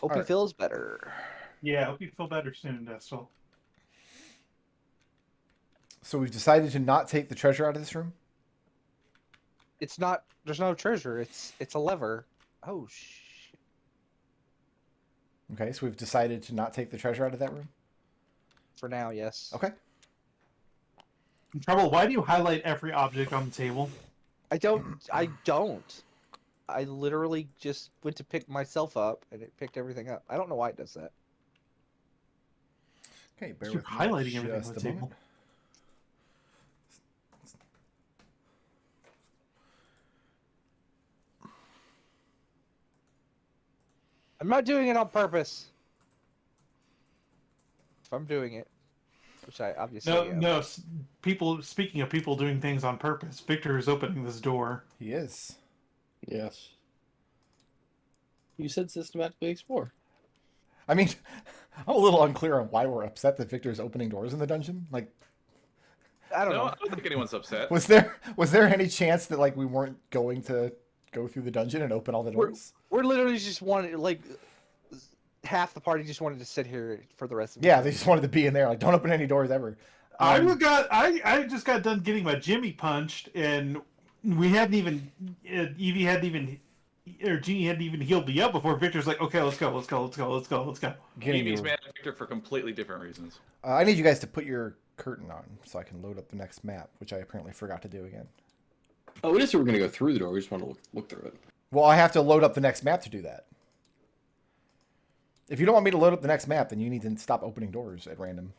Hope he feels better. Yeah, hope you feel better soon, Destil. So we've decided to not take the treasure out of this room? It's not. There's no treasure. It's a lever. Oh shit. Okay, so we've decided to not take the treasure out of that room? For now, yes. Okay. Treble, why do you highlight every object on the table? I don't. I literally just went to pick myself up, and it picked everything up. I don't know why it does that. Okay, bear You're with me highlighting everything just on a the table. moment. I'm not doing it on purpose. If I'm doing it, which I obviously am. No. People. Speaking of people doing things on purpose, Victor is opening this door. He is. Yes. You said systematically explore. I mean, I'm a little unclear on why we're upset that Victor's opening doors in the dungeon. Like, I don't No, know. I don't think anyone's upset. was there any chance that like we weren't going to go through the dungeon and open all the doors? We're literally just wanted like half the party just wanted to sit here for the rest of. Yeah, they just wanted to be in there. Like, don't open any doors ever. I just got done getting my Jimmy punched, and we hadn't even Evie hadn't even or Jeannie hadn't even healed me up before Victor's like, okay, let's go. Evie's mad at Victor for completely different reasons. I need you guys to put your curtain on so I can load up the next map, which I apparently forgot to do again. Oh, we just were going to go through the door. We just want to look through it. Well, I have to load up the next map to do that. If you don't want me to load up the next map, then you need to stop opening doors at random.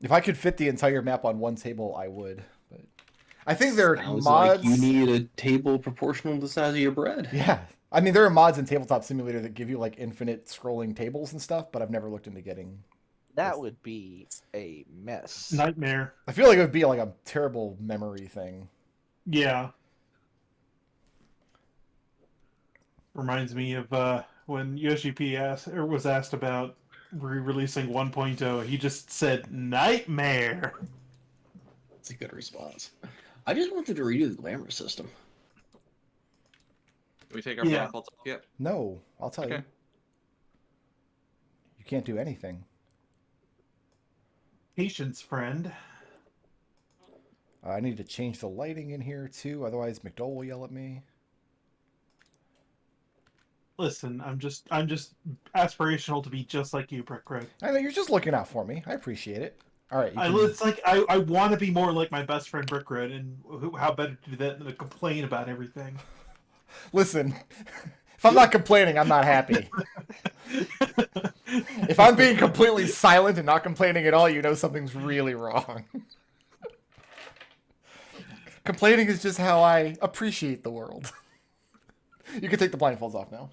If I could fit the entire map on one table, I would. But I think there are Sounds mods. like you need a table proportional to the size of your bread. Yeah. I mean, there are mods in Tabletop Simulator that give you like infinite scrolling tables and stuff, but I've never looked into getting. That would be a mess. Nightmare. I feel like it would be like a terrible memory thing. Yeah. Reminds me of when Yoshi P was asked about re-releasing 1.0. He just said nightmare. That's a good response. I just wanted to redo the glamour system. Did we take our Yeah. black talk yet? No, I'll tell you. Okay. You can't do anything. Patience, friend. I need to change the lighting in here too, otherwise McDohl will yell at me. Listen, I'm just aspirational to be just like you, Brickred. I know you're just looking out for me. I appreciate it. All right. It's like I want to be more like my best friend Brickred, and how better to do that than to complain about everything. Listen, if I'm not complaining, I'm not happy. If I'm being completely silent and not complaining at all, you know something's really wrong. Complaining is just how I appreciate the world. You can take the blindfolds off now.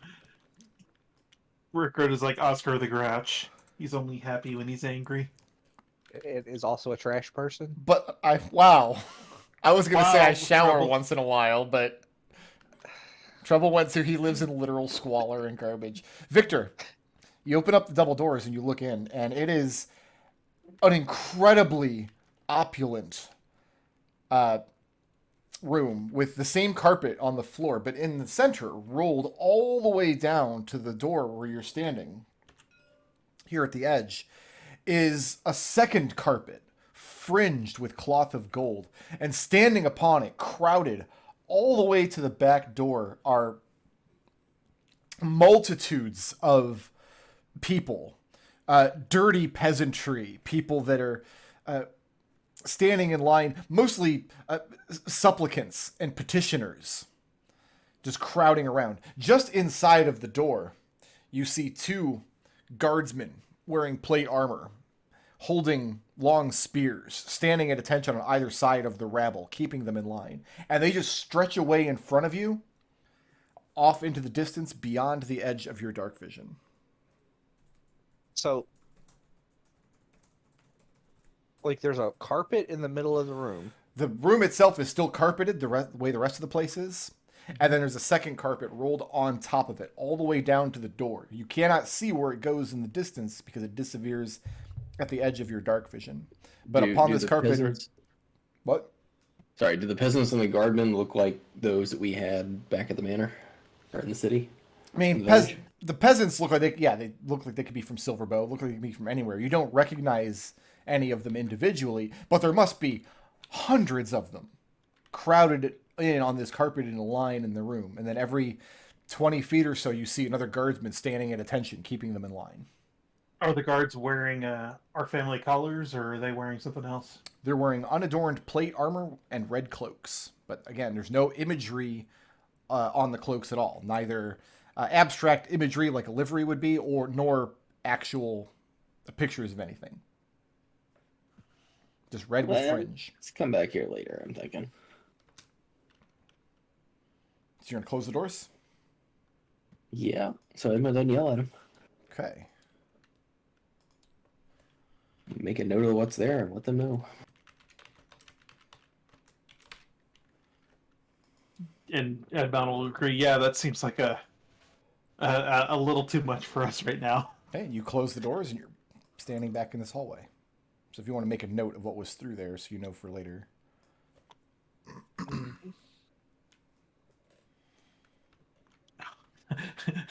Brickred is like Oscar the Grouch. He's only happy when he's angry. It is also a trash person. But wow. I was going to say I Wow, shower Treble. once in a while, but Treble went to he lives in literal squalor and garbage. Victor, you open up the double doors and you look in, and it is an incredibly opulent room with the same carpet on the floor, but in the center, rolled all the way down to the door where you're standing, here at the edge, is a second carpet fringed with cloth of gold, and standing upon it, crowded all the way to the back door, are multitudes of people, dirty peasantry, people that are standing in line, mostly supplicants and petitioners, just crowding around. Just inside of the door, you see two guardsmen wearing plate armor, holding long spears, standing at attention on either side of the rabble, keeping them in line. And they just stretch away in front of you, off into the distance beyond the edge of your dark vision. So, like, there's a carpet in the middle of the room. The room itself is still carpeted the way the rest of the place is. And then there's a second carpet rolled on top of it, all the way down to the door. You cannot see where it goes in the distance because it disappears at the edge of your dark vision. But upon this carpet... Peasants... What? Sorry, do the peasants and the guardmen look like those that we had back at the manor? Or in the city? I mean, the peasants look like they look like they could be from Silverbow, look like they could be from anywhere. You don't recognize any of them individually, but there must be hundreds of them crowded in on this carpet in a line in the room. And then every 20 feet or so, you see another guardsman standing at attention, keeping them in line. Are the guards wearing our family colors, or are they wearing something else? They're wearing unadorned plate armor and red cloaks. But again, there's no imagery on the cloaks at all. Neither abstract imagery like a livery would be, nor actual pictures of anything. Just red with fringe. Let's come back here later, I'm thinking. So you're going to close the doors? Yeah, so Edmund doesn't yell at him. Okay. Make a note of what's there and let them know. And Edmont will agree, yeah, that seems like a little too much for us right now. Okay, you close the doors and you're standing back in this hallway. So if you want to make a note of what was through there so you know for later.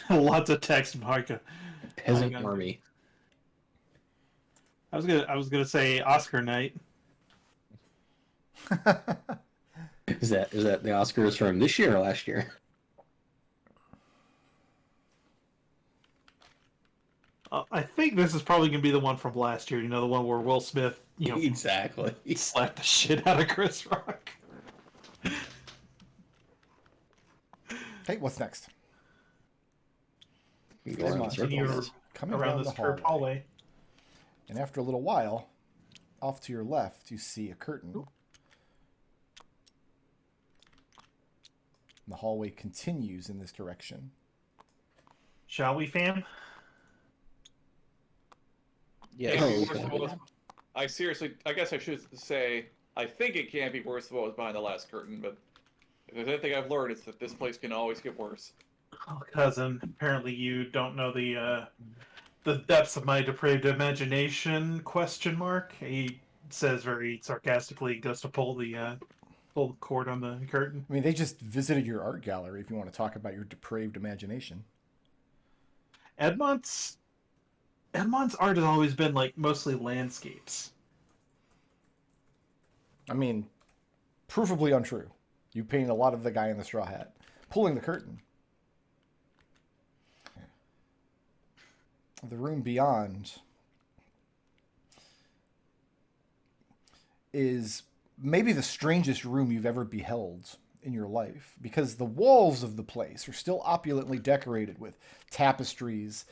Lots of text, Micah. Peasant army. I was gonna say Oscar night. Is that the Oscars from this year or last year? I think this is probably gonna be the one from last year. You know, the one where Will Smith, Exactly. slapped the shit out of Chris Rock. Hey, what's next? Continue Coming around down this the curved hallway. And after a little while, off to your left, you see a curtain. The hallway continues in this direction. Shall we, fam? Yeah. I guess I should say, I think it can't be worse than what was behind the last curtain, but if there's anything I've learned, it's that this place can always get worse. Oh, cousin, apparently you don't know the depths of my depraved imagination, ? He says very sarcastically, goes to pull the cord on the curtain. I mean, they just visited your art gallery if you want to talk about your depraved imagination. Edmont's art has always been like mostly landscapes. I mean, provably untrue. You painted a lot of the guy in the straw hat. Pulling the curtain. The room beyond is maybe the strangest room you've ever beheld in your life, because the walls of the place are still opulently decorated with tapestries,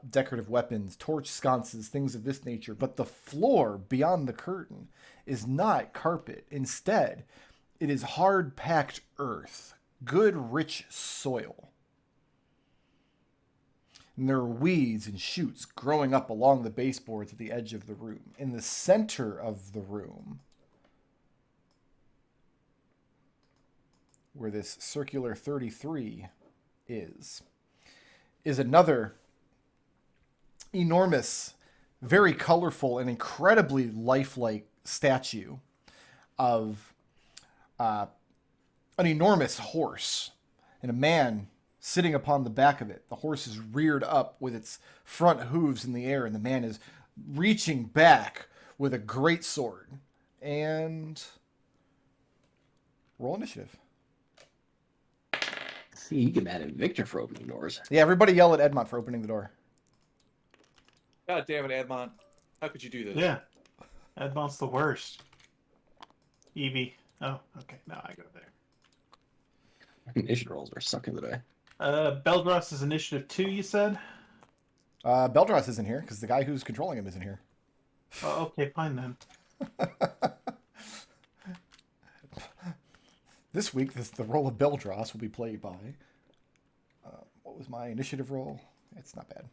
decorative weapons, torch sconces, things of this nature. But the floor beyond the curtain is not carpet. Instead, it is hard-packed earth, good, rich soil. And there are weeds and shoots growing up along the baseboards at the edge of the room. In the center of the room, where this circular 33 is another enormous, very colorful, and incredibly lifelike statue of an enormous horse and a man sitting upon the back of it. The horse is reared up with its front hooves in the air, and the man is reaching back with a great sword. And roll initiative. See, you get mad at Victor for opening doors. Yeah, everybody yell at Edmont for opening the door. God damn it, Edmont. How could you do this? Yeah. Edmont's the worst. Evie. Oh, okay. Now I go there. Initiative rolls are sucking today. Beldross is initiative 2, you said? Beldross isn't here because the guy who's controlling him isn't here. Oh, okay, fine then. This week, the role of Beldross will be played by... what was my initiative roll? It's not bad.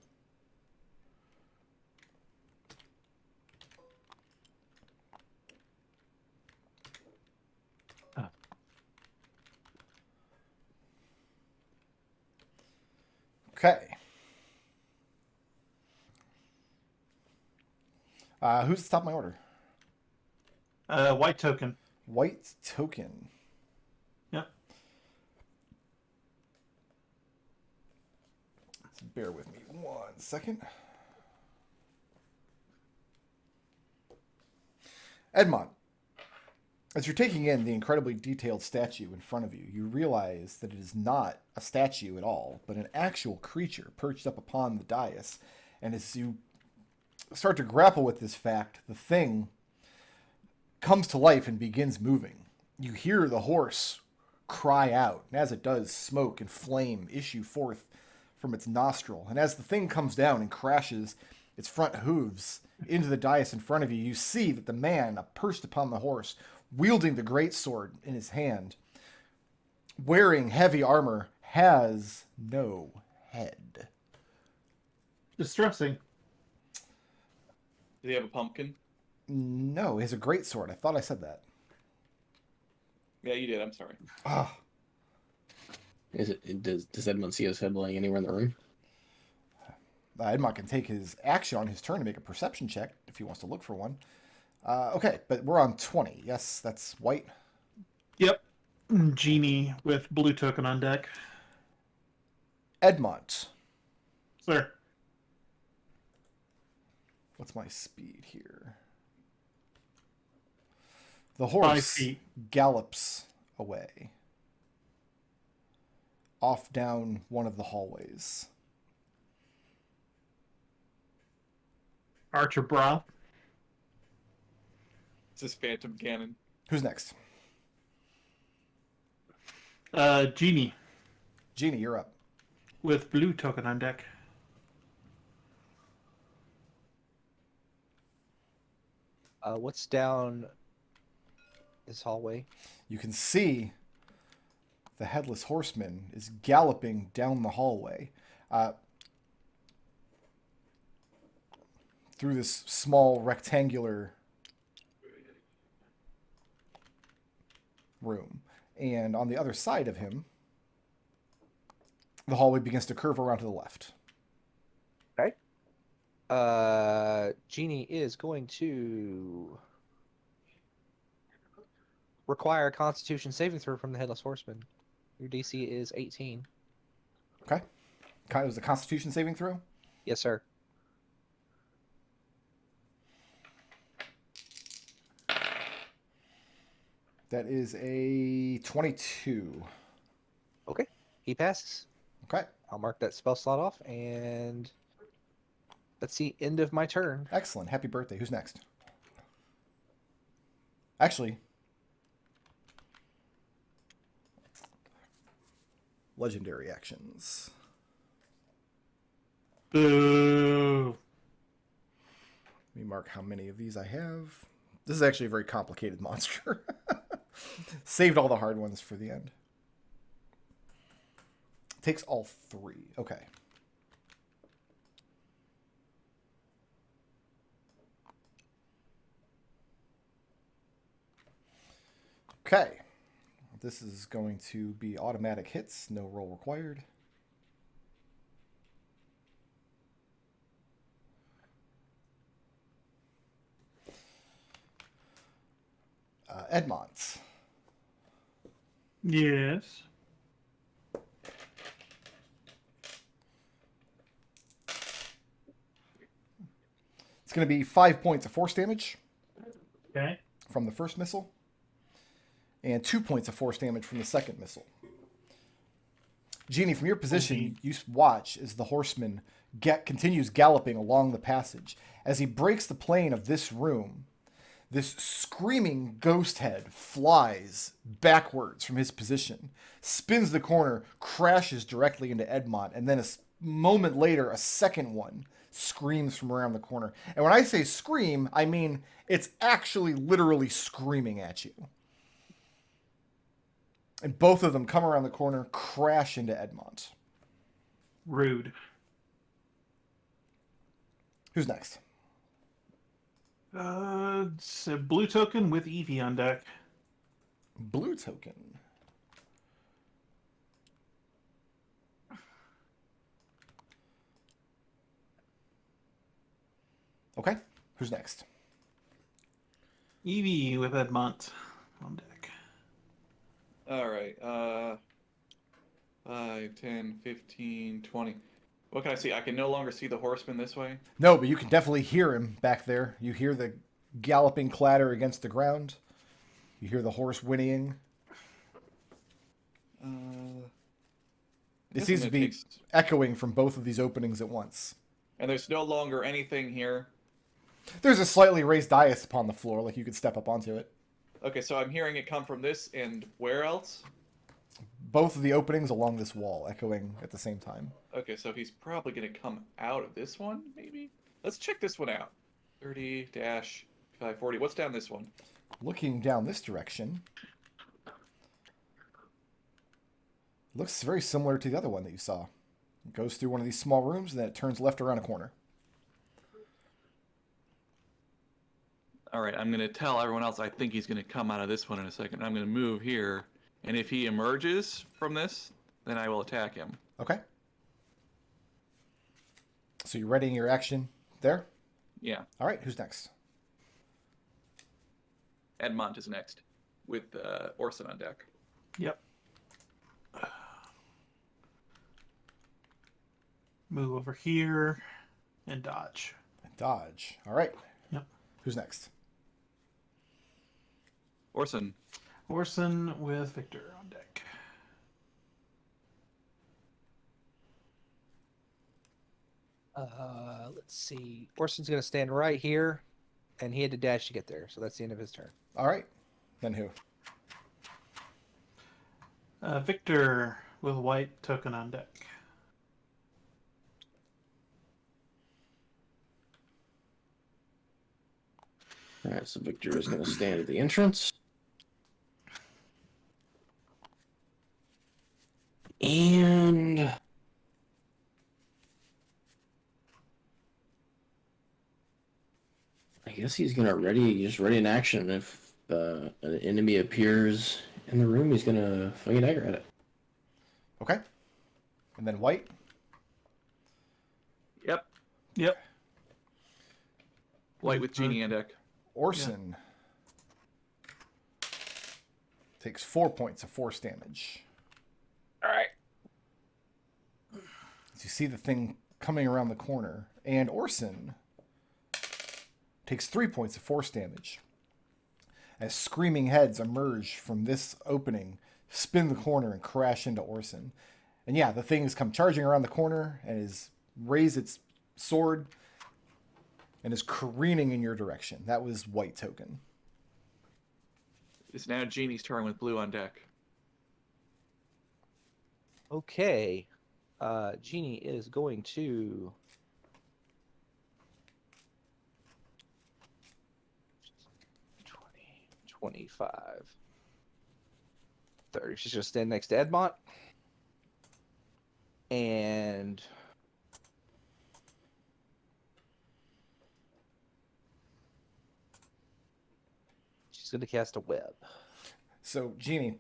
Okay. Who's at the top of my order? White token. White token. Yep. Bear with me 1 second. Edmont, as you're taking in the incredibly detailed statue in front of you, you realize that it is not a statue at all, but an actual creature perched up upon the dais. And as you start to grapple with this fact, the thing comes to life and begins moving. You hear the horse cry out, and as it does, smoke and flame issue forth from its nostril. And as the thing comes down and crashes its front hooves into the dais in front of you, you see that the man perched upon the horse, wielding the greatsword in his hand, wearing heavy armor, has no head. Distressing. Do they have a pumpkin? No, he has a greatsword. I thought I said that. Yeah, you did. I'm sorry. Ah, Does Edmund see his head laying anywhere in the room? Edmont can take his action on his turn to make a perception check if he wants to look for one. Okay, but we're on 20. Yes, that's white. Yep. Genie with blue token on deck. Edmont. Sir. What's my speed here? The 5 horse feet. gallops away. Off down one of the hallways. Archer Bra. This is Phantom Cannon. Who's next? Genie Genie, you're up. with blue token on deck. What's down this hallway? You can see the headless horseman is galloping down the hallway through this small rectangular room. And on the other side of him, the hallway begins to curve around to the left. Okay. Genie is going to require a Constitution saving throw from the Headless Horseman. Your DC is 18. Okay. Kind of was a Constitution saving throw. Yes, sir. That is a 22. Okay. He passes. Okay. I'll mark that spell slot off, and that's the end of my turn. Excellent. Happy birthday. Who's next? Actually, legendary actions. Boo. Let me mark how many of these I have. This is actually a very complicated monster. Saved all the hard ones for the end. Takes all 3. Okay. Okay. This is going to be automatic hits, no roll required. Edmont. Yes. It's going to be 5 points of force damage Okay. from the first missile, and 2 points of force damage from the second missile. Genie, from your position, you watch as the horseman continues galloping along the passage. As he breaks the plane of this room, this screaming ghost head flies backwards from his position, spins the corner, crashes directly into Edmont, and then a moment later, a second one screams from around the corner. And when I say scream, I mean it's actually literally screaming at you. And both of them come around the corner, crash into Edmont. Rude. Who's next? It's a blue token with Eevee on deck. Blue token. Okay. Who's next? Eevee with Edmont on deck. All right. 5, 10, 15, 20. What can I see? I can no longer see the horseman this way. No, but you can definitely hear him back there. You hear the galloping clatter against the ground. You hear the horse whinnying. It Guess seems I'm to gonna be take echoing from both of these openings at once. And there's no longer anything here. There's a slightly raised dais upon the floor, like you could step up onto it. Okay, so I'm hearing it come from this, and where else? Both of the openings along this wall, echoing at the same time. Okay, so he's probably going to come out of this one, maybe? Let's check this one out. 30-540. What's down this one? Looking down this direction, looks very similar to the other one that you saw. It goes through one of these small rooms, and then it turns left around a corner. All right, I'm going to tell everyone else I think he's going to come out of this one in a second. I'm going to move here, and if he emerges from this, then I will attack him. Okay. So you're readying your action there? Yeah, All right, who's next? Edmont is next, with Orson on deck. Yep. Move over here and dodge. Dodge. All right. Yep. Who's next? Orson. Orson with Victor on deck. Let's see. Orson's gonna stand right here, and he had to dash to get there, so that's the end of his turn. All right. Then who? Victor with white token on deck. All right, so Victor is going to stand at the entrance. And I guess he's going to ready in action. If an enemy appears in the room, he's going to fling a dagger at it. Okay. And then white. Yep. Yep. White with Genie on deck. Orson takes 4 points of force damage. All right. As you see the thing coming around the corner, and Orson takes 3 points of force damage as screaming heads emerge from this opening, spin the corner, and crash into Orson. And yeah, the thing has come charging around the corner and has raised its sword and is careening in your direction. That was white token. It's now Genie's turn with blue on deck. Okay. Genie is going to... 25, 30. She's going to stand next to Edmont. And... she's going to cast a web. So, Genie,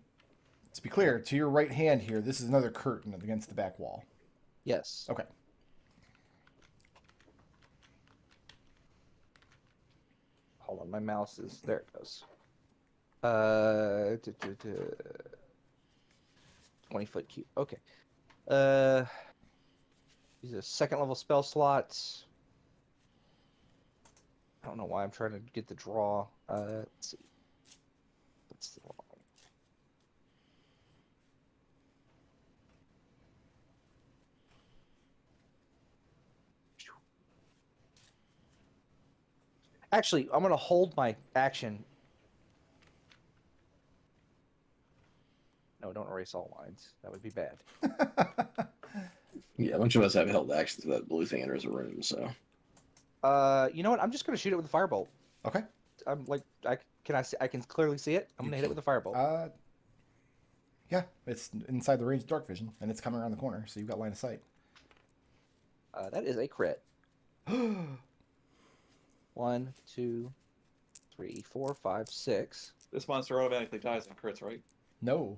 to be clear, to your right hand here, this is another curtain against the back wall. Yes. Okay. Hold on, my mouse is... there it goes. 20-foot cube. Okay. These are second level spell slots. I don't know why I'm trying to get the draw. Let's see. What's the wrong? Actually, I'm going to hold my action. No, don't erase all lines. That would be bad. Yeah, a bunch of us have held actions if that blue thing enters a room, so. You know what? I'm just going to shoot it with a firebolt. Okay. I'm like, I can clearly see it. I'm going to hit it with a firebolt. Yeah, it's inside the range of dark vision, and it's coming around the corner, so you've got line of sight. That is a crit. 1, 2, 3, 4, 5, 6. This monster automatically dies in crits, right? No.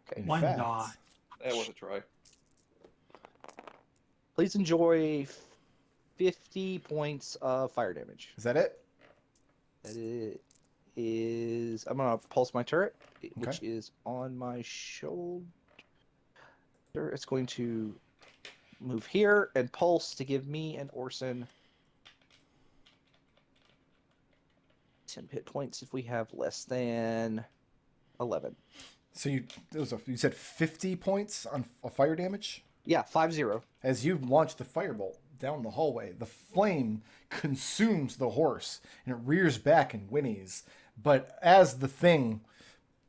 Okay. In Why fact, not? That was a try. Please enjoy 50 points of fire damage. Is that it? That is... I'm going to pulse my turret, which is on my shoulder. It's going to move here and pulse to give me and Orson 10 hit points if we have less than 11. So you said 50 points on fire damage? Yeah, 5-0. As you launch the firebolt down the hallway, the flame consumes the horse and it rears back and whinnies. But as the thing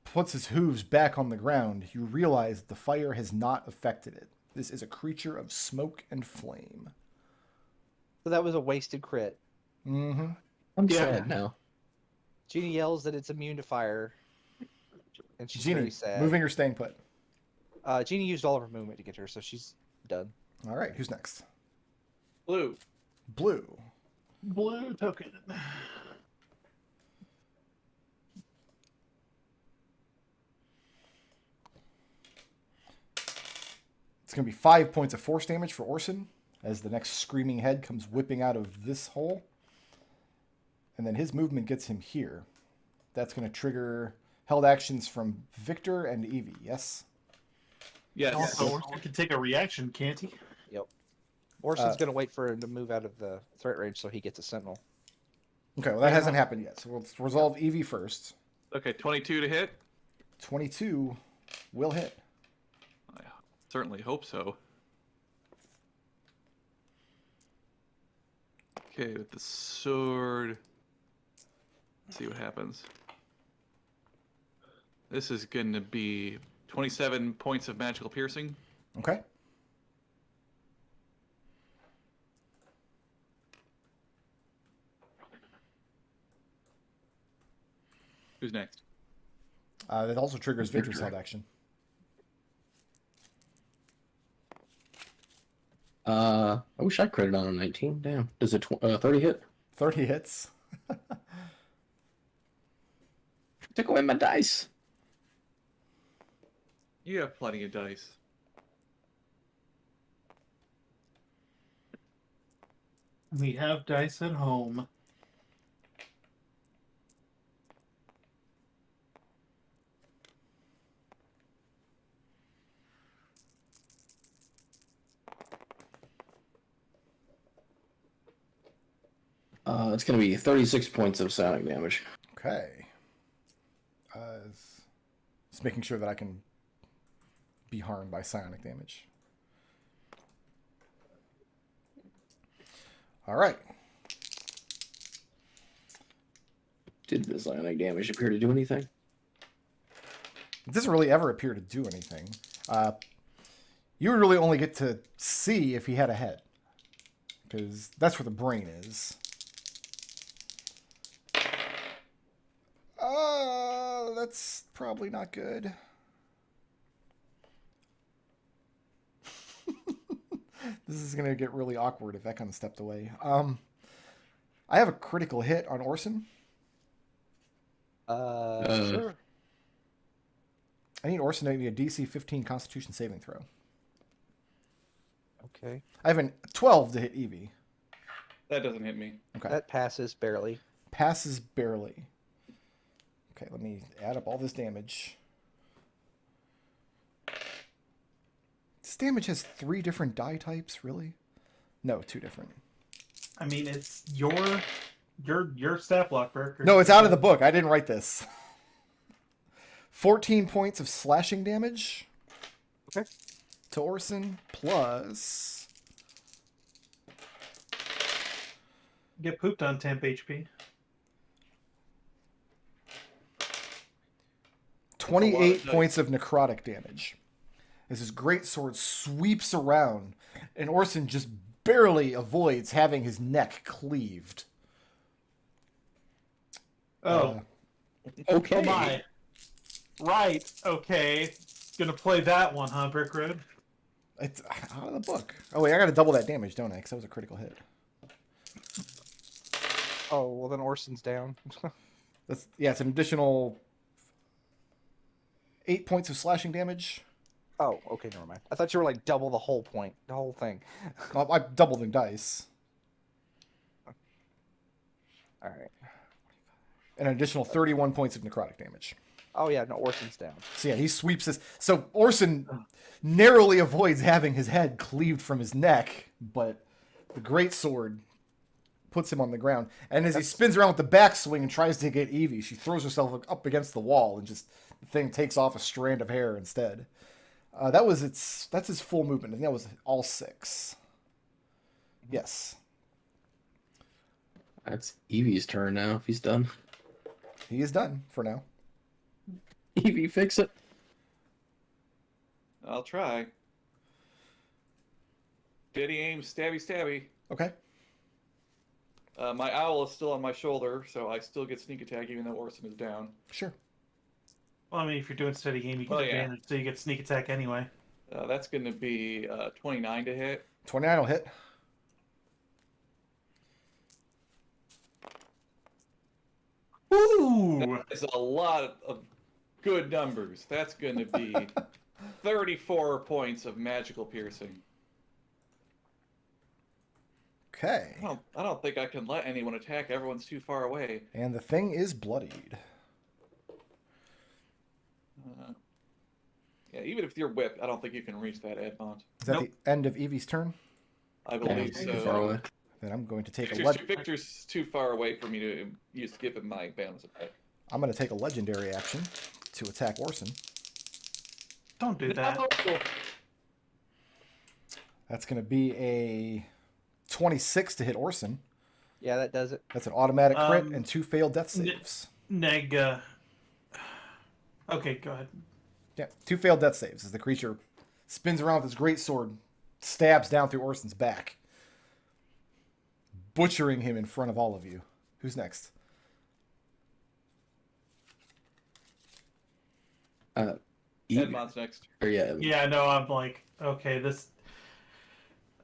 puts its hooves back on the ground, you realize the fire has not affected it. This is a creature of smoke and flame. So that was a wasted crit. Mm-hmm. I'm Yeah. sad now. Genie yells that it's immune to fire. And she's Genie, very sad. moving or staying put? Genie used all of her movement to get her, so she's done. All right, who's next? Blue. Blue. Blue token. It's going to be 5 points of force damage for Orson as the next screaming head comes whipping out of this hole. And then his movement gets him here. That's going to trigger held actions from Victor and Evie, yes? Yes. Also, Orson can take a reaction, can't he? Yep. Orson's going to wait for him to move out of the threat range so he gets a sentinel. Okay, well, that hasn't happened yet. So we'll resolve Evie first. Okay, 22 to hit. 22 will hit. I certainly hope so. Okay, with the sword. Let's see what happens. This is going to be 27 points of magical piercing. Okay. Who's next? That also triggers Victor's held action. I wish I critted on a 19. Damn. Does it 30 hit? 30 hits. Took away my dice. You have plenty of dice. We have dice at home. It's going to be 36 points of psionic damage. Okay. Just making sure that I can be harmed by psionic damage. All right. Did the psionic damage appear to do anything? It doesn't really ever appear to do anything. You would really only get to see if he had a head, because that's where the brain is. That's probably not good. This is going to get really awkward if Ekon stepped away. I have a critical hit on Orson. Sure. I need Orson to make a DC 15 Constitution saving throw. Okay. I have a 12 to hit Evie. That doesn't hit me. Okay. That passes barely. Passes barely. Okay, let me add up all this damage. This damage has 3 different die types, really? No, 2 different. I mean, it's your stat block, Burke. No, it's out of the book. I didn't write this. 14 points of slashing damage. Okay. To Orson, plus... Get pooped on temp HP. 28 points of necrotic damage. As his great sword sweeps around, and Orson just barely avoids having his neck cleaved. Oh. Okay. Oh my. Right. Okay. Gonna play that one, huh, Brick Road? It's out of the book. Oh wait, I gotta double that damage, don't I? Because that was a critical hit. Oh, well then Orson's down. It's an additional 8 points of slashing damage. Oh, okay, never mind. I thought you were like double the whole point, the whole thing. I doubled the dice. All right. And an additional 31 points of necrotic damage. Oh yeah, no, Orson's down. So yeah, he sweeps his. So Orson narrowly avoids having his head cleaved from his neck, but the great sword puts him on the ground. And as he spins around with the backswing and tries to get Evie, she throws herself up against the wall, and just the thing takes off a strand of hair instead. That's his full movement. I think that was all 6. Yes. That's Evie's turn now. If he's done, He is done for now. Evie, fix it. I'll try. Steady aim, stabby, stabby. Okay. My owl is still on my shoulder, so I still get sneak attack even though Orson is down. Sure. Well, I mean, if you're doing steady game, you get Oh, yeah. advantage, so you get sneak attack anyway. That's going to be 29 to hit. 29 will hit. Ooh! That's a lot of good numbers. That's going to be 34 points of magical piercing. Okay. I don't think I can let anyone attack. Everyone's too far away. And the thing is bloodied. Yeah, even if you're whipped, I don't think you can reach that, Edmont. Is that Nope. the end of Evie's turn? I believe Too far so. away. Then I'm going to take Victor's too far away for me to give him my bonus attack. I'm going to take a legendary action to attack Orson. Don't do that. No! That's going to be a 26 to hit Orson. Yeah, that does it. That's an automatic crit Um, and 2 failed death saves. Neg, okay, go ahead. Yeah, 2 failed death saves as the creature spins around with his great sword, stabs down through Orson's back, butchering him in front of all of you. Who's next? Evie. Edmont's next. Or yeah. Yeah, no, I'm like, okay, this.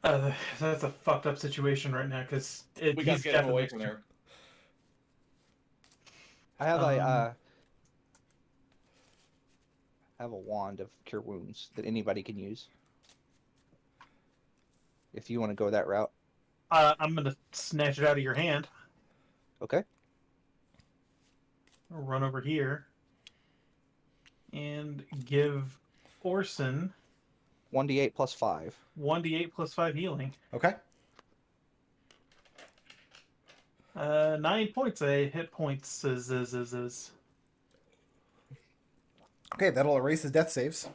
That's a fucked up situation right now because We got to get him away from there. I have Um, a wand of cure wounds that anybody can use. If you want to go that route. I'm gonna snatch it out of your hand. Okay. I'll run over here and give Orson 1d8 plus 5. 1d8 plus 5 healing. Okay. 9 points of hit points is. Okay, that'll erase his death saves.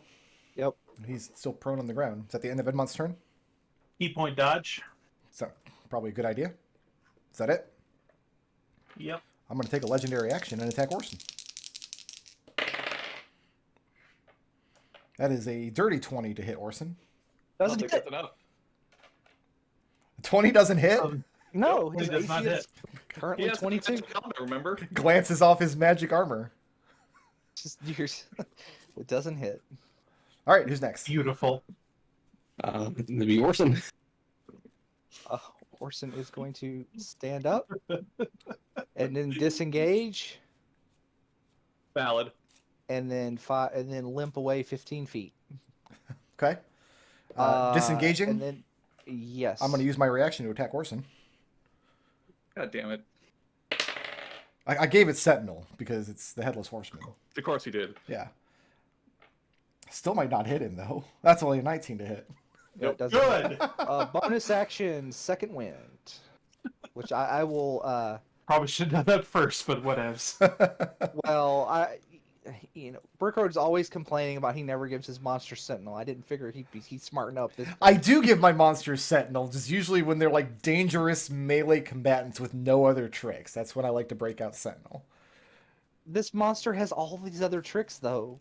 Yep. He's still prone on the ground. Is that the end of Edmont's turn? Key point dodge. So probably a good idea. Is that it? Yep. I'm going to take a legendary action and attack Orson. That is a dirty 20 to hit Orson. I don't Doesn't think hit. that's enough. 20 doesn't hit. No, He his does not AC hit. is currently He has 22. the helmet, remember? Glances off his magic armor. Just yours. It doesn't hit. All right, who's next? Beautiful. It'd be Orson. Orson is going to stand up and then disengage Valid. and then limp away 15 feet. Okay. Disengaging. And then yes. I'm going to use my reaction to attack Orson. God damn it. I gave it Sentinel because it's the Headless Horseman. Of course he did. Yeah. Still might not hit him, though. That's only a 19 to hit. It doesn't Good. bonus action, second wind, which I will. Probably should have done that first, but whatevs. Well, Brickroad's always complaining about he never gives his monster sentinel. I didn't figure he'd smarten up this. I do give my monsters Sentinel, just usually when they're like dangerous melee combatants with no other tricks. That's when I like to break out Sentinel. This monster has all these other tricks, though.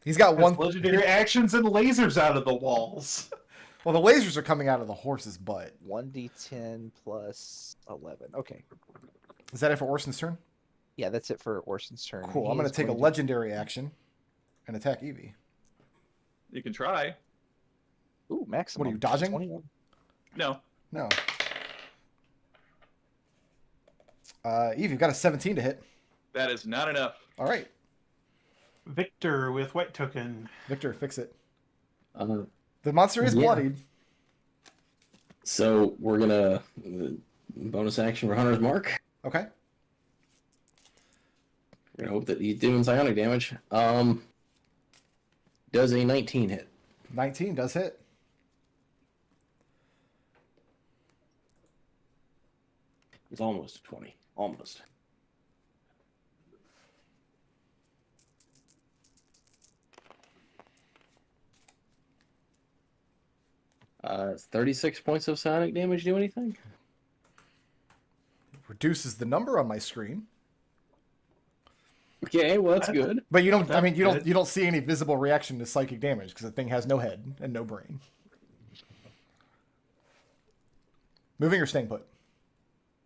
He's got one. Legendary actions and lasers out of the walls. Well, the lasers are coming out of the horse's butt. 1d10 plus 11. Okay. Is that it for Orson's turn? Yeah, that's it for Orson's turn. Cool. I'm going to take a legendary action and attack Evie. You can try. Ooh, maximum. What are you, dodging? 21. No. No. Eve, you've got a 17 to hit. That is not enough. All right. Victor with white token. Victor, fix it. Uh, The monster is Yeah. bloodied. so we're gonna bonus action for Hunter's Mark. Okay. We're gonna hope that he's doing psionic damage. Does a 19 hit? 19 does hit. It's almost a 20. Almost. It's 36 points of psionic damage do anything? Reduces the number on my screen. Okay, well that's good. But you don't. I mean, you That's don't see any visible reaction to psychic damage because the thing has no head and no brain. Moving or staying put?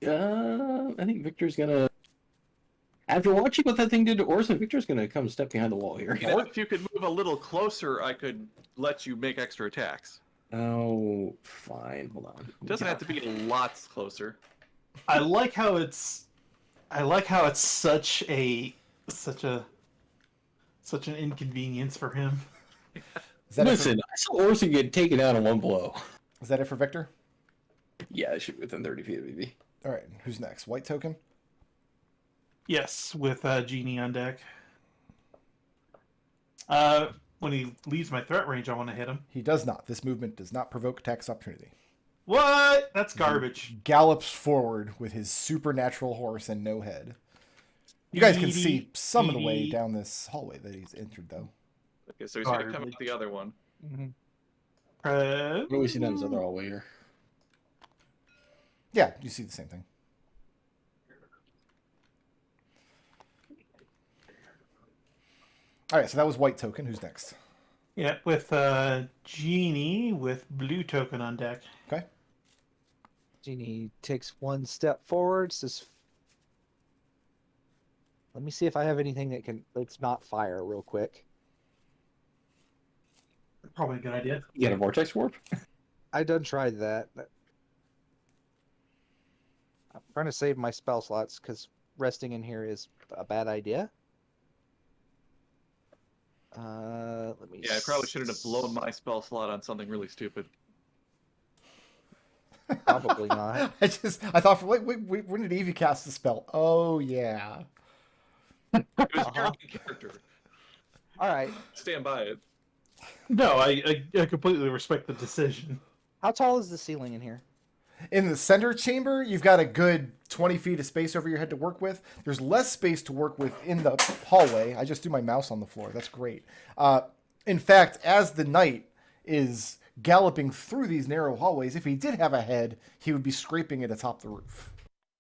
I think Victor's gonna. After watching what that thing did to Orson, Victor's gonna come step behind the wall here. You know, if you could move a little closer, I could let you make extra attacks. Oh, fine. Hold on. It doesn't have to be lots closer. I like how it's such an inconvenience for him. Is that Listen, I saw Orson get taken out in one blow. Is that it for Victor? Yeah, it should be within 30 feet of me. All right. Who's next? White token. Yes, with Genie on deck. When he leaves my threat range, I want to hit him. He does not. This movement does not provoke attacks opportunity. What? That's garbage. Gallops forward with his supernatural horse and no head. You guys can see some of the way down this hallway that he's entered, though. Okay, so he's gonna come out the other one. What do we see down this other hallway here? Yeah, you see the same thing. All right, so that was white token. Who's next? Yeah, with Genie with blue token on deck. Okay. Genie takes one step forward. Says, "Let me see if I have anything that's not fire, real quick." Probably a good idea. You got a vortex warp? I done tried that. I'm trying to save my spell slots because resting in here is a bad idea. Let me. Yeah, I probably shouldn't have blown my spell slot on something really stupid. Probably not. I thought, wait, when did Evie cast the spell? Oh, yeah. It was your own character. All right. Stand by it. No, I completely respect the decision. How tall is the ceiling in here? In the center chamber, you've got a good 20 feet of space over your head to work with. There's less space to work with in the hallway. I just threw my mouse on the floor. That's great. In fact, as the knight is galloping through these narrow hallways, if he did have a head, he would be scraping it atop the roof.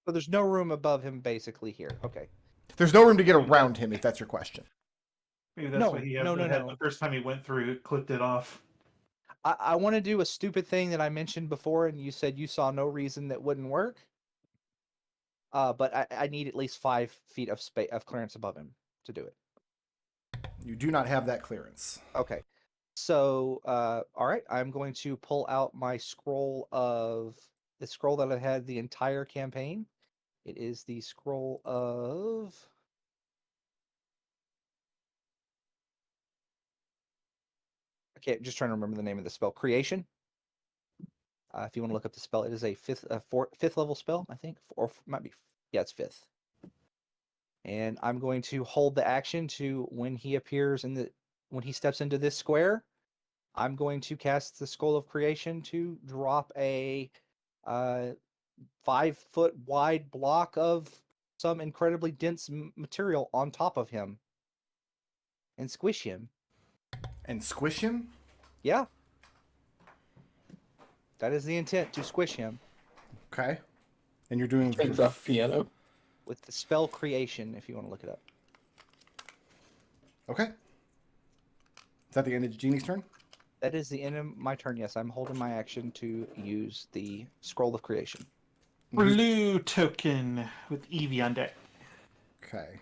So there's no room above him basically here. Okay. There's no room to get around him, if that's your question. Maybe that's No, what he has no, the no, head no. the first time he went through, it clipped it off. I want to do a stupid thing that I mentioned before, and you said you saw no reason that wouldn't work. But I need at least 5 feet of space of clearance above him to do it. You do not have that clearance. Okay. So, all right, I'm going to pull out my scroll the scroll that I've had the entire campaign. It is the scroll of. Okay, just trying to remember the name of the spell. Creation. If you want to look up the spell, it is a fifth level spell, I think, or might be. Yeah, it's 5th. And I'm going to hold the action to when he appears when he steps into this square. I'm going to cast the Scroll of Creation to drop a 5-foot wide block of some incredibly dense material on top of him and squish him. And squish him? Yeah. That is the intent, to squish him. Okay. And you're doing... Turns off piano. With the spell Creation, if you want to look it up. Okay. Is that the end of Genie's turn? That is the end of my turn, yes. I'm holding my action to use the Scroll of Creation. Blue token with Evie on deck. Okay.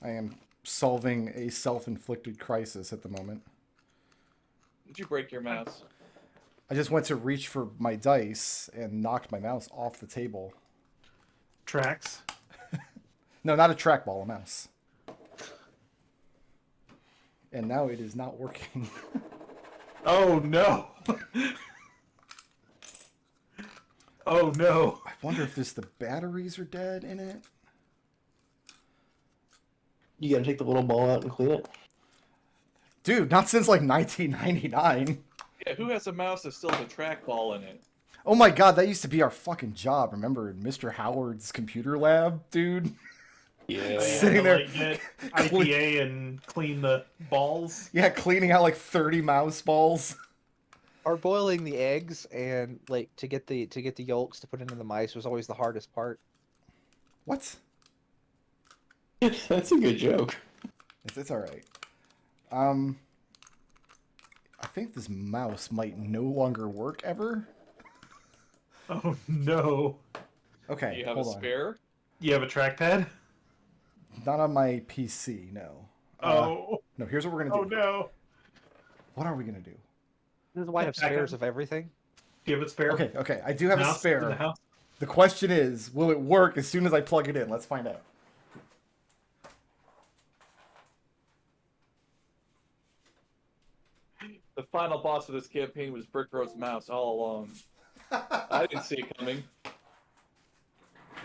I am solving a self-inflicted crisis at the moment. Did you break your mouse? I just went to reach for my dice and knocked my mouse off the table. Tracks. No, not a trackball, a mouse. And now it is not working. Oh no! Oh no! I wonder if the batteries are dead in it. You gotta take the little ball out and clean it. Dude, not since like 1999. Yeah, who has a mouse that still has a trackball in it? Oh my god, that used to be our fucking job. Remember in Mr. Howard's computer lab, dude? Yeah. Sitting there- Like, get IPA and clean the balls. Yeah, cleaning out like 30 mouse balls. Or boiling the eggs and like to get the yolks to put into the mice was always the hardest part. What? That's a good joke. It's all right. I think this mouse might no longer work ever. Oh no. Okay, Do you have hold a on. spare? You have a trackpad? Not on my PC, no. Oh. No, here's what we're gonna Oh do. no. What are we gonna do? This is why I have Back spares up. of everything. Do you have a spare? Okay, I do have a mouse in spare. the house? The question is, will it work as soon as I plug it in? Let's find out. The final boss of this campaign was Brick Road's mouse all along. I didn't see it coming.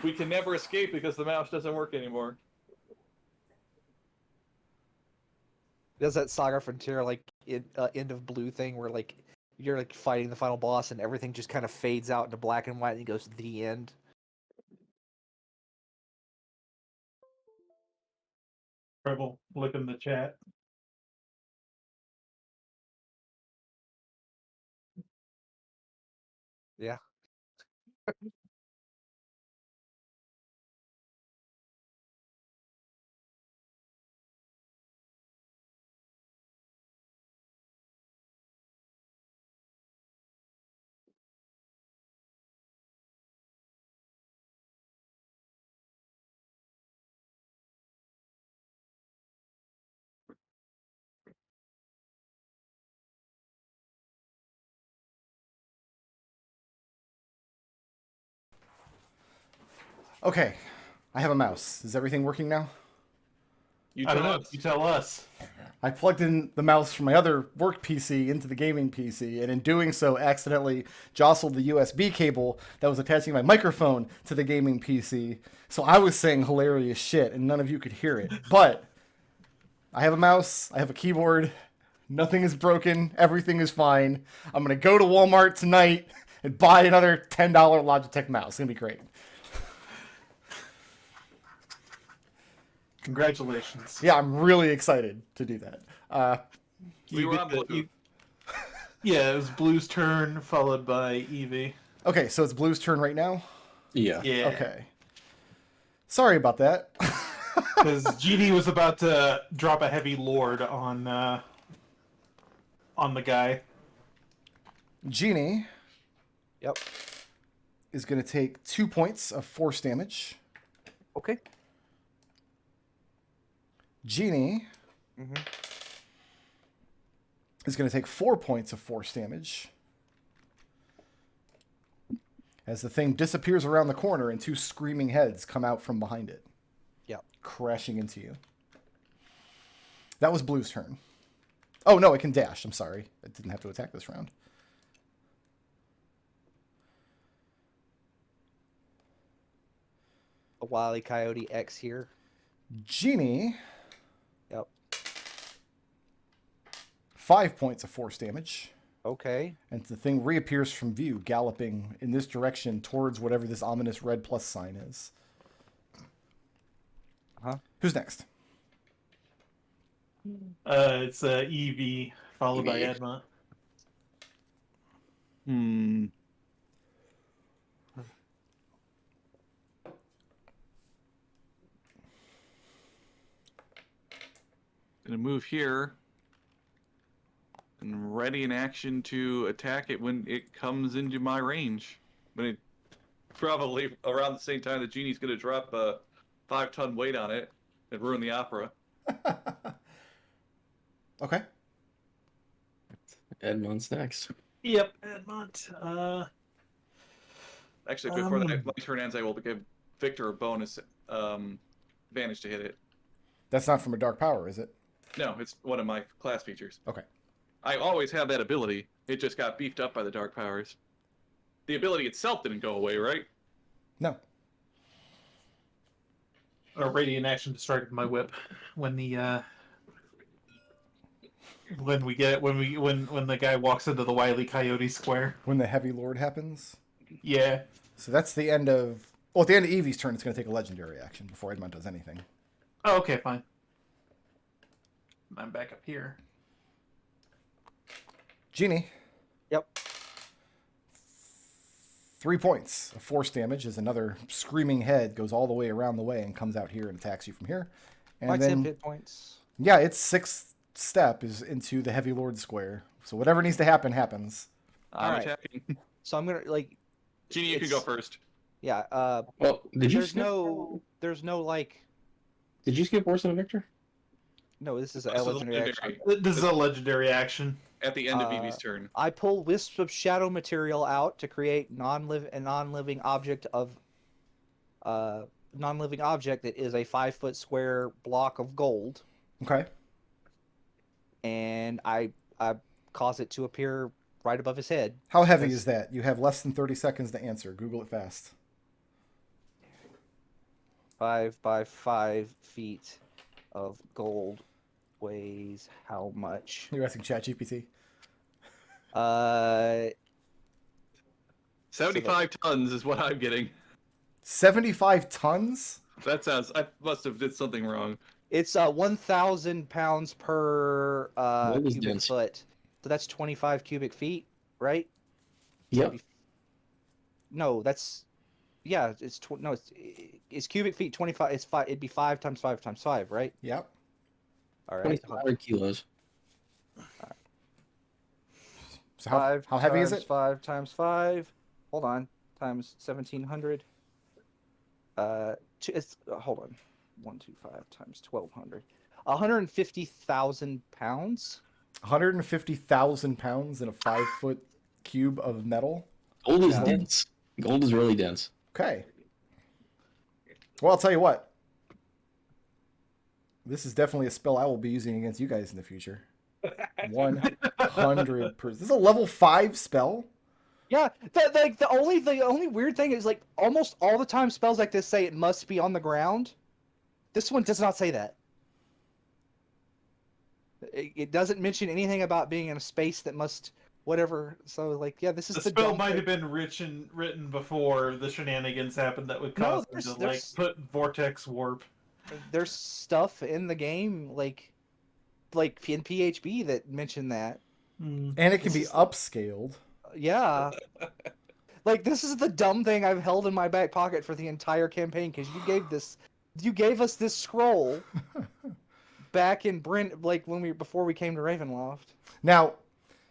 We can never escape because the mouse doesn't work anymore. Does that Saga Frontier like end of blue thing where like you're like fighting the final boss and everything just kind of fades out into black and white and it goes to the end? Treble, look in the chat. Yeah. Okay, I have a mouse. Is everything working now? You I don't tell know. us. You tell us. I plugged in the mouse from my other work PC into the gaming PC, and in doing so, accidentally jostled the USB cable that was attaching my microphone to the gaming PC. So I was saying hilarious shit, and none of you could hear it. But I have a mouse, I have a keyboard, nothing is broken, everything is fine. I'm gonna go to Walmart tonight and buy another $10 Logitech mouse. It's gonna be great. Congratulations. Yeah, I'm really excited to do that. We were get on the- Bluetooth. Yeah, it was Blue's turn, followed by Evie. Okay, so it's Blue's turn right now? Yeah. Yeah. Okay. Sorry about that. Because GD was about to drop a heavy lord on the guy. Genie Yep. is going to take 2 points of force damage. Okay. Genie Mm-hmm. is going to take 4 points of force damage as the thing disappears around the corner and 2 screaming heads come out from behind it. Yep. Crashing into you. That was Blue's turn. Oh, no, it can dash. I'm sorry. It didn't have to attack this round. A Wile E. Coyote X here. Genie, Yep. 5 points of force damage. Okay. And the thing reappears from view, galloping in this direction towards whatever this ominous red plus sign is. Huh? Who's next? It's Evie, followed by Evie. Edmont. Gonna move here. And ready in action to attack it when it comes into my range. When it probably around the same time the genie's gonna drop a 5-ton weight on it and ruin the opera. Okay. Edmont's next. Yep, Edmont. Actually, before that, my turn ends, I will give Victor a bonus advantage to hit it. That's not from a dark power, is it? No, it's one of my class features. Okay. I always have that ability. It just got beefed up by the dark powers. The ability itself didn't go away, right? No. a radiant action to strike with my whip when the when the guy walks into the Wile E. Coyote square. When the Heavy Lord happens. Yeah. So that's the end of... Well, at the end of Evie's turn, it's going to take a legendary action before Edmont does anything. Oh, okay, fine. I'm back up here. Genie. Yep. 3 points of force damage as another screaming head goes all the way around the way and comes out here and attacks you from here. And My then, 10 hit points. yeah, its sixth step is into the Heavy Lord square. So whatever needs to happen, happens. I'm Alright. attacking. So I'm gonna like. Genie, you can it's- go first. Yeah. Well, did you There's skip? there's no like. Did you skip Orson and Victor? No, this is a This is a legendary action. legendary. This is a legendary action. At the end of Evie's turn. I pull wisps of shadow material out to create a non-living object that is a 5-foot square block of gold, Okay. and I cause it to appear right above his head. How heavy That's- is that? You have less than 30 seconds to answer. Google it fast. 5 by 5 feet of gold weighs how much? You're asking ChatGPT. 75 tons is what I'm getting. 75 tons? That sounds... I must have did something wrong. It's 1,000 pounds per What is cubic dense? foot. So that's 25 cubic feet, right? Yep. No, that's yeah. It's cubic feet 25. It's 5. It'd be 5 times 5 times 5, right? Yep. All right. 25 kilos. So how heavy is it? 5 times 5. Hold on. Times 1,700. Hold on. 125 times 1,200. 150,000 pounds. 150,000 pounds in a 5-foot cube of metal. Gold is Yeah. dense. Gold is really dense. Okay. Well, I'll tell you what. This is definitely a spell I will be using against you guys in the future. 100%. This is a level 5 spell. Yeah. The only weird thing is like almost all the time spells like this say it must be on the ground. This one does not say that. It doesn't mention anything about being in a space that must whatever. So like, yeah, this is The the spell dumb might thing. have been written before the shenanigans happened that would cause them to there's- put vortex warp. There's stuff in the game like in PHB that mention that. And it can This be is- upscaled. Yeah. Like this is the dumb thing I've held in my back pocket for the entire campaign because you gave us this scroll back in Brent like before we came to Ravenloft. Now,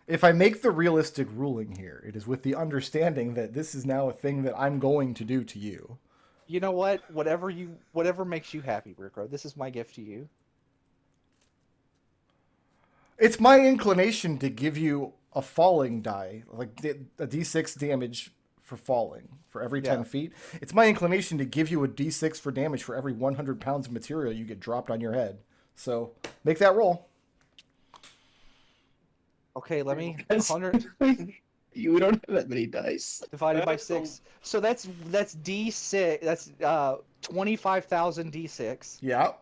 if I make the realistic ruling here, it is with the understanding that this is now a thing that I'm going to do to you. You know what? Whatever makes you happy, Rickro. This is my gift to you. It's my inclination to give you a falling die, like a d6 damage for falling for every 10 Yeah. feet. It's my inclination to give you a d6 for damage for every 100 pounds of material you get dropped on your head. So make that roll. Okay, let me That's- 100 We don't have that many dice. divided by That's 6. So that's D6. That's 25,000 D6. Yeah.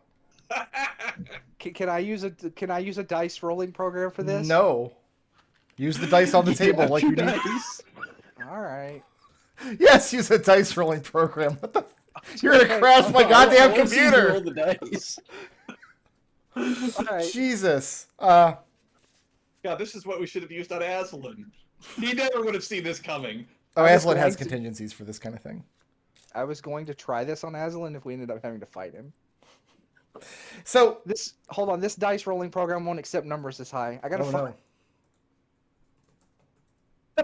Can I use a dice rolling program for this? No. Use the dice on the table like you need. Dice. All right. Yes, use a dice rolling program. What the? You're gonna crash my goddamn I wanna see you roll computer. the dice. All right. Jesus. God, this is what we should have used on Aslan. He never would have seen this coming. Oh, I was Aslan has going to- contingencies for this kind of thing. I was going to try this on Aslan if we ended up having to fight him. So, Hold on. This dice rolling program won't accept numbers this high. I gotta oh find. no.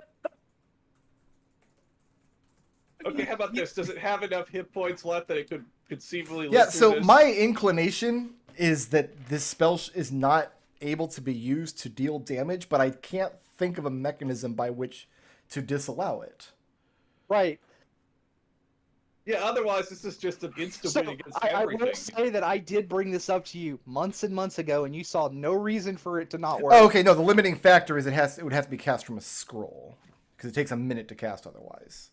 Okay, how about this? Does it have enough hit points left that it could conceivably Yeah, live through so this? my inclination is that this spell is not able to be used to deal damage, but I can't think of a mechanism by which to disallow it. Right. Yeah, otherwise this is just an instant So win against I everything. will say that I did bring this up to you months and months ago, and you saw no reason for it to not work. Oh, okay, no, the limiting factor is it would have to be cast from a scroll because it takes a minute to cast otherwise.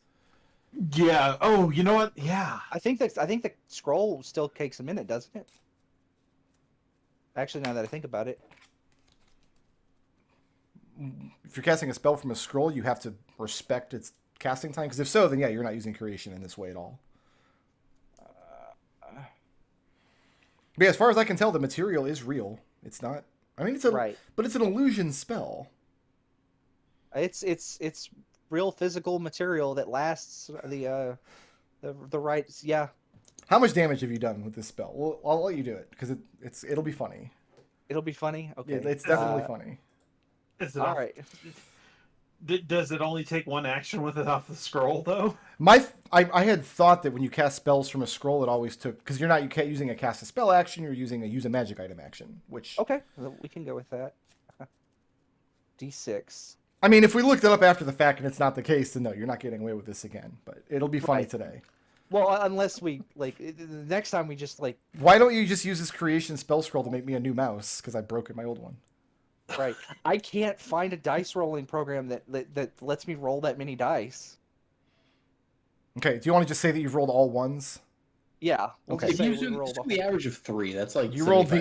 Yeah. Oh, you know what? Yeah. I think the scroll still takes a minute, doesn't it? Actually, now that I think about it, If you're casting a spell from a scroll, you have to respect its casting time. Because if so, then yeah, you're not using creation in this way at all. But yeah, as far as I can tell, the material is real. It's not. I mean, right? but it's an illusion spell. It's real physical material that lasts the right. Yeah, How much damage have you done with this spell? Well, I'll let you do it because it'll be funny. it'll be funny. Okay, Yeah, it's definitely funny. Is it all off- right. Does it only take one action with it off the scroll though? I had thought that when you cast spells from a scroll, it always took because you can't using a cast a spell action. You're using a use a magic item action, which Okay, we can go with that. D6. I mean, if we looked it up after the fact and it's not the case, then no, you're not getting away with this again. But it'll be funny Right. today. Well, unless we the next time we just like Why don't you just use this creation spell scroll to make me a new mouse? Because I broke my old one. right. I can't find a dice rolling program that lets me roll that many dice. Okay, do you want to just say that you've rolled all ones? Yeah. We'll Okay. just If say you we assume rolled a the average of 3, that's like You rolled the